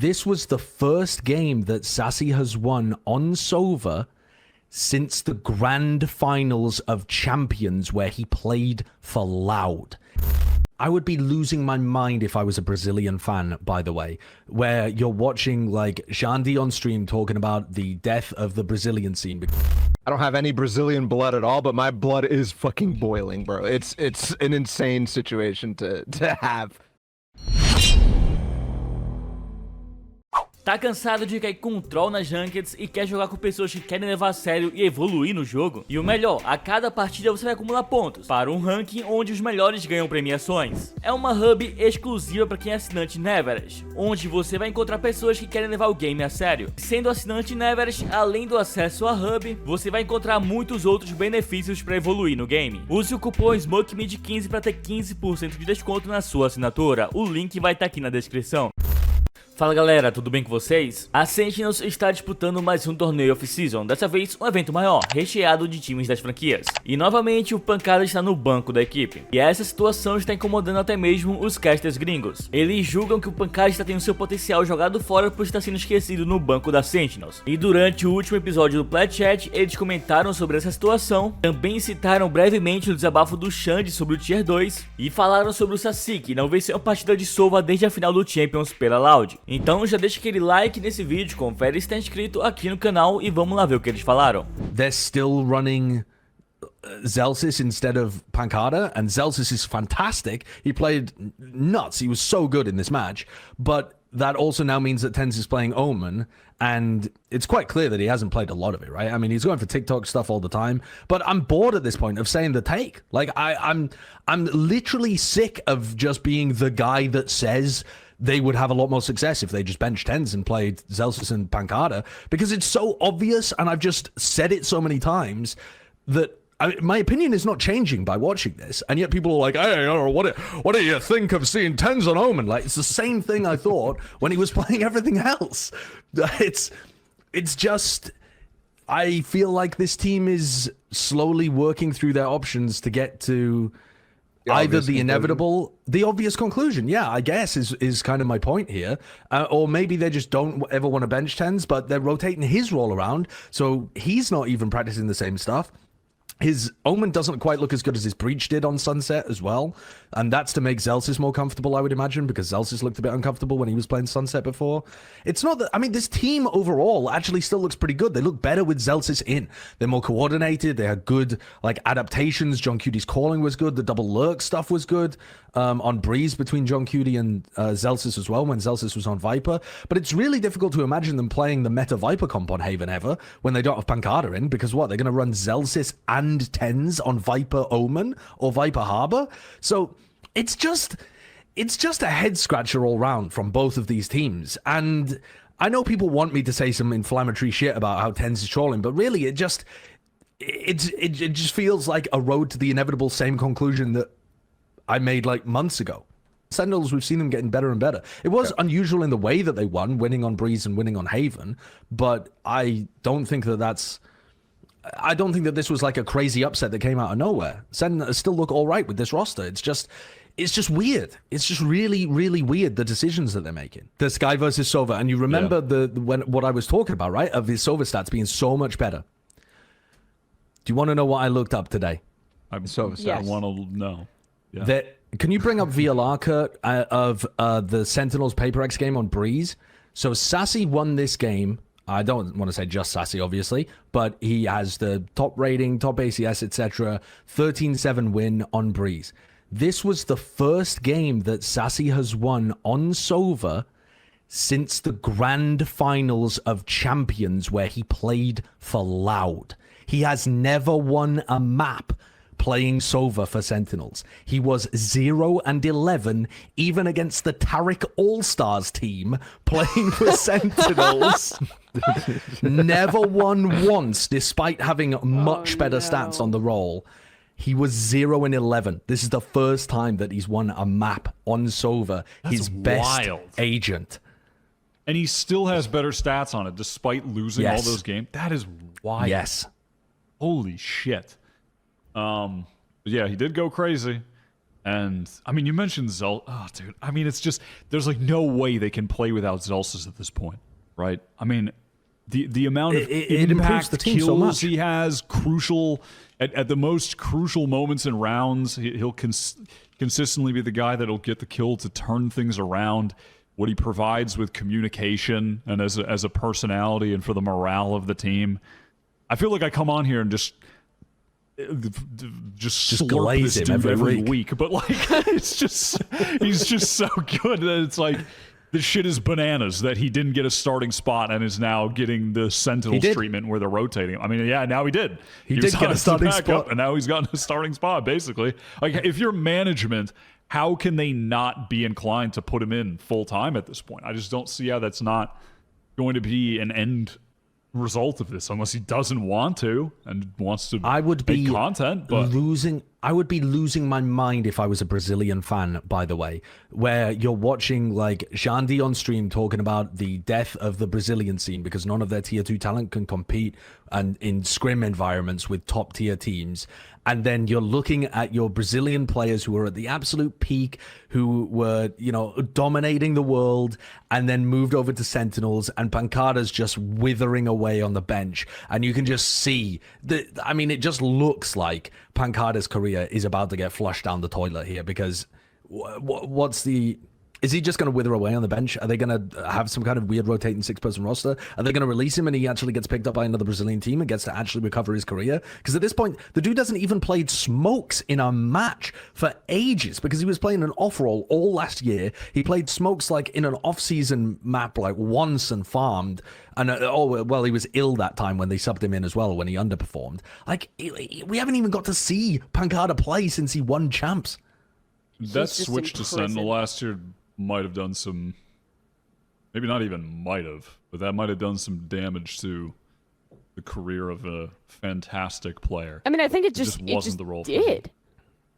This was the first game that Sassy has won on Sova since the grand finals of Champions, where he played for Loud. I would be losing my mind if I was a Brazilian fan, by the way, where you're watching like Xande on stream talking about the death of the Brazilian scene. I don't have any Brazilian blood at all, but my blood is fucking boiling, bro. It's an insane situation to have. Tá cansado de cair com um troll nas rankeds e quer jogar com pessoas que querem levar a sério e evoluir no jogo? E o melhor, a cada partida você vai acumular pontos para um ranking onde os melhores ganham premiações. É uma hub exclusiva para quem é assinante Neverest, onde você vai encontrar pessoas que querem levar o game a sério. Sendo assinante Neverest, além do acesso à hub, você vai encontrar muitos outros benefícios para evoluir no game. Use o cupom SMOKEMID15 para ter 15% de desconto na sua assinatura. O link vai estar aqui na descrição. Fala galera, tudo bem com vocês? A Sentinels está disputando mais um torneio off-season, dessa vez um evento maior, recheado de times das franquias. E novamente o Pancada está no banco da equipe. E essa situação está incomodando até mesmo os casters gringos. Eles julgam que o Pancada está tendo seu potencial jogado fora por estar sendo esquecido no banco da Sentinels. E durante o último episódio do Plat Chat, eles comentaram sobre essa situação, também citaram brevemente o desabafo do Xande sobre o Tier 2 e falaram sobre o Sassy, que não venceu a partida de Sova desde a final do Champions pela Loud. Então já deixa aquele like nesse vídeo, confere se está inscrito aqui no canal e vamos lá ver o que eles falaram. They're still running Zellsis instead of Pancada, and Zellsis is fantastic. He played nuts. He was so good in this match, but that also now means that TenZ is playing Omen, and it's quite clear that he hasn't played a lot of it, right? I mean, he's going for TikTok stuff all the time, but I'm bored at this point of saying the take. Like, I'm literally sick of just being the guy that says they would have a lot more success if they just benched TenZ and played Zellsis and Pancada, because it's so obvious, and I've just said it so many times that my opinion is not changing by watching this, and yet people are like, hey, what do you think of seeing TenZ on Omen? Like, it's the same thing I thought when he was playing everything else. It's just, I feel like this team is slowly working through their options to get to either the inevitable, the obvious conclusion, yeah, I guess is kind of my point here, or maybe they just don't ever want to bench TenZ, but they're rotating his role around, so he's not even practicing the same stuff. His Omen doesn't quite look as good as his Breach did on Sunset as well, and that's to make Zellsis more comfortable, I would imagine, because Zellsis looked a bit uncomfortable when he was playing Sunset before. It's not that, I mean, this team overall actually still looks pretty good. They look better with Zellsis in. They're more coordinated, they had good, like, adaptations. John Cuty's calling was good, the double lurk stuff was good, on Breeze between John Cuty and Zellsis as well, when Zellsis was on Viper, but it's really difficult to imagine them playing the meta Viper comp on Haven ever, when they don't have Pancada in, because what, they're going to run Zellsis and TenZ on Viper Omen or Viper Harbor? So it's just a head scratcher all round from both of these teams. And I know people want me to say some inflammatory shit about how TenZ is trolling, but really it just feels like a road to the inevitable same conclusion that I made like months ago. Sentinels, we've seen them getting better and better. It was unusual in the way that they won, winning on Breeze and winning on Haven, but I don't think that this was like a crazy upset that came out of nowhere. Sentinels still look all right with this roster. It's just weird. It's just really, really weird, the decisions that they're making. The Sky versus Sova, and you remember what I was talking about, right? Of his Sova stats being so much better. Do you want to know what I looked up today? I want to know. Yeah. Can you bring up VLR, Kurt, of the Sentinels Paper X game on Breeze? So Sassy won this game. I don't want to say just Sassy, obviously, but he has the top rating, top ACS, etc. 13-7 win on Breeze. This was the first game that Sassy has won on Sova since the grand finals of Champions, where he played for Loud. He has never won a map playing Sova for Sentinels. He was 0-11 even against the Taric All-Stars team playing for Sentinels. Never won once despite having much better stats on the roll. He was 0-11. This is the first time that he's won a map on Sova. That's his best wild. agent. And he still has better stats on it despite losing all those games. That is wild. Yes. Holy shit. Yeah, he did go crazy. And I mean, you mentioned Zell. Oh, dude. I mean, it's just there's like no way they can play without Zelsis at this point, right? I mean, the amount of it improves impact the team kills so much. he has, crucial at the most crucial moments in rounds. He'll consistently be the guy that'll get the kill to turn things around. What he provides with communication and as a personality and for the morale of the team. I feel like I come on here and just slurp glaze this him dude every every week. But like, it's just he's just so good that it's like this shit is bananas that he didn't get a starting spot and is now getting the Sentinels treatment where they're rotating him. I mean, yeah, now he did. He was did get on a starting backup, spot. and now he's gotten a starting spot. Basically, like if you're management, how can they not be inclined to put him in full time at this point? I just don't see how that's not going to be an end result of this, unless he doesn't want to and wants to I would be make content. But I would be losing my mind if I was a Brazilian fan, by the way, where you're watching like Xande on stream talking about the death of the Brazilian scene because none of their tier 2 talent can compete and in scrim environments with top tier teams. And then you're looking at your Brazilian players who are at the absolute peak, who were, dominating the world and then moved over to Sentinels, and Pancada's just withering away on the bench. And you can just see it just looks like Pancada's career is about to get flushed down the toilet here because is he just going to wither away on the bench? Are they going to have some kind of weird rotating 6-person roster? Are they going to release him and he actually gets picked up by another Brazilian team and gets to actually recover his career? Because at this point, the dude hasn't even played smokes in a match for ages because he was playing an off-roll all last year. He played smokes like in an off-season map like once and farmed. And he was ill that time when they subbed him in as well when he underperformed. Like, we haven't even got to see Pancada play since he won champs. That switch to Sentinel last year might have done some, maybe not even might have, but that might have done some damage to the career of a fantastic player. I mean, I think it just wasn't the role for him. did,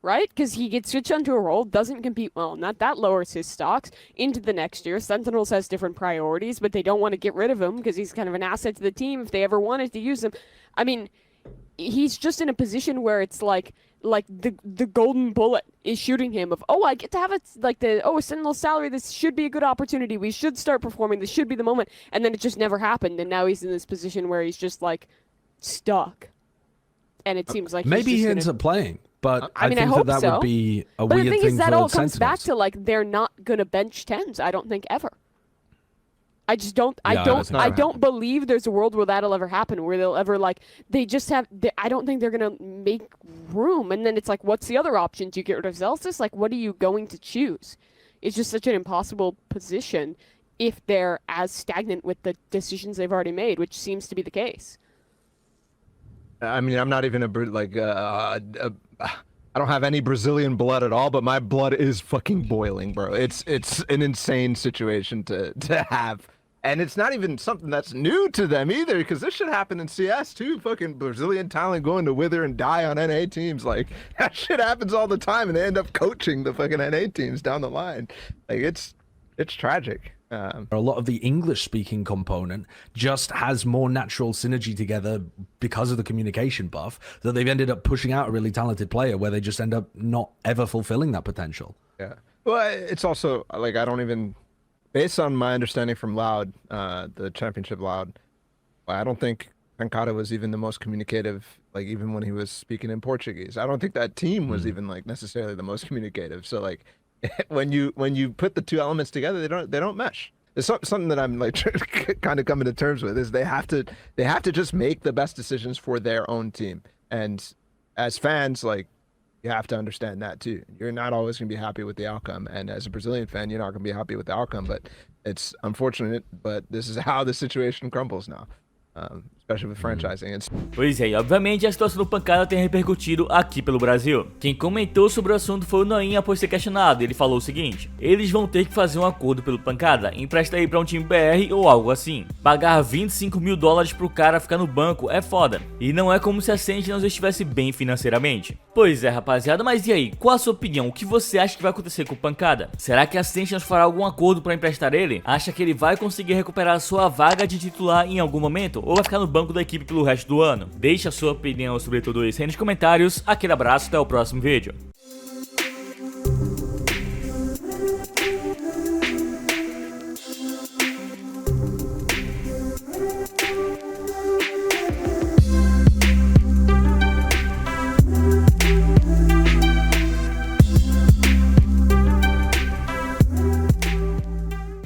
right? Because he gets switched onto a role, doesn't compete well, not that lowers his stocks into the next year. Sentinels has different priorities, but they don't want to get rid of him because he's kind of an asset to the team if they ever wanted to use him. I mean, he's just in a position where it's like the golden bullet is shooting him of, I get to have a Sentinel salary, this should be a good opportunity, we should start performing, this should be the moment, and then it just never happened, and now he's in this position where he's just like stuck, and it seems like maybe he ends up playing, but I think I hope that so. would be a but weird the thing thing is that for all comes back Sentinels. to like they're not gonna bench 10s, I don't think ever. I just don't. Yeah, that's not I gonna don't believe there's a world where that'll ever happen. Where they'll ever I don't think they're gonna make room. And then it's like, what's the other option? Do you get rid of Zelsis? Like, what are you going to choose? It's just such an impossible position if they're as stagnant with the decisions they've already made, which seems to be the case. I mean, I'm not even I don't have any Brazilian blood at all, but my blood is fucking boiling, bro. It's an insane situation to have. And it's not even something that's new to them either, because this shit happened in CS too. Fucking Brazilian talent going to wither and die on NA teams. Like, that shit happens all the time, and they end up coaching the fucking NA teams down the line. Like, it's tragic. A lot of the English-speaking component just has more natural synergy together because of the communication buff that they've ended up pushing out a really talented player where they just end up not ever fulfilling that potential. Yeah. Well, it's also, like, I don't even... Based on my understanding from Loud, the championship Loud, I don't think Pancada was even the most communicative, like, even when he was speaking in Portuguese. I don't think that team was even, like, necessarily the most communicative. So, like, when you put the two elements together, they don't mesh. It's something that I'm like kind of coming to terms with is they have to just make the best decisions for their own team. And as fans, like, you have to understand that too. You're not always going to be happy with the outcome, and as a Brazilian fan, you're not going to be happy with the outcome. But it's unfortunate, but this is how the situation crumbles now. Especially with franchising. Pois é, e obviamente a situação do Pancada tem repercutido aqui pelo Brasil. Quem comentou sobre o assunto foi o Noin após ser questionado. Ele falou o seguinte: eles vão ter que fazer um acordo pelo Pancada, empresta aí pra um time BR ou algo assim. Pagar 25 mil dólares pro cara ficar no banco é foda. E não é como se a Sentinels estivesse bem financeiramente. Pois é, rapaziada, mas e aí? Qual a sua opinião? O que você acha que vai acontecer com o Pancada? Será que a Sentinels fará algum acordo pra emprestar ele? Acha que ele vai conseguir recuperar a sua vaga de titular em algum momento? Ou vai ficar no banco da equipe pelo resto do ano? Deixe a sua opinião sobre tudo isso aí nos comentários. Aquele abraço, até o próximo vídeo.